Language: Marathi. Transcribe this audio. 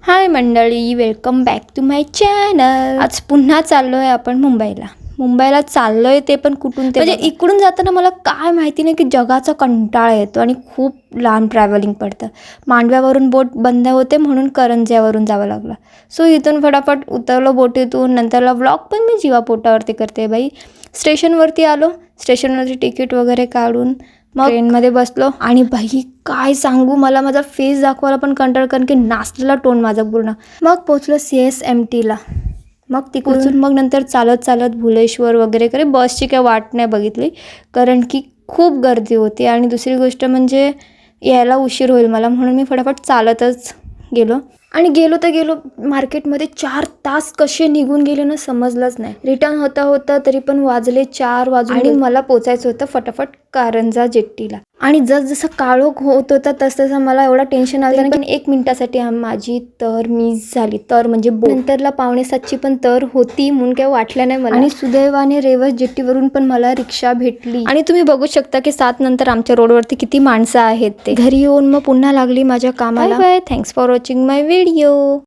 हाय मंडळी, welcome back to my channel. आज पुन्हा चाललो आहे आपण मुंबईला चाललो आहे, ते पण कुठून ते म्हणजे इकडून जाताना मला काय माहिती नाही की जगाचा कंटाळा येतो आणि खूप लांब ट्रॅव्हलिंग पडतं. मांडव्यावरून बोट बंद होते म्हणून करंज्यावरून जावं लागलं. सो इथून फटाफट उतरलो बोटीतून. नंतरला व्लॉग पण मी जीवा पोटावरती करते बाई. स्टेशनवरती आलो, स्टेशनवरती तिकीट वगैरे काढून मग ट्रेनमध्ये बसलो आणि बाई काय सांगू, मला माझा फेस दाखवायला पण कंटाळ, कारण की नाचलेला टोन माझा पूर्ण. मग पोचलो CSMTला. मग तिकडून मग नंतर चालत भुलेश्वर वगैरे बसची काय वाट नाही बघितली, कारण की खूप गर्दी होती. आणि दुसरी गोष्ट म्हणजे यायला उशीर होईल मला, म्हणून मी फटाफट चालतच गेलो. आणि गेलो मार्केटमध्ये 4 तास कसे निघून गेले ना समजलंच नाही. रिटर्न होता तरी पण वाजले 4 वाजून आणि मला पोचायचं होतं फटाफट कारंजा जेट्टीला. आणि जसं काळोख होत होता तसं मला एवढा टेन्शन आलं नाही, पण 1 मिनिटासाठी माझी तर मिस झाली. तर म्हणजे नंतरला 6:45ची पण तर होती म्हणून काही वाटलं नाही मला. आणि सुदैवाने रेवस जेट्टीवरून पण मला रिक्षा भेटली. आणि तुम्ही बघू शकता की 7 नंतर आमच्या रोडवरती किती माणसं आहेत. ते घरी येऊन मग पुन्हा लागली माझ्या कामाला. Bye, thanks for watching my video.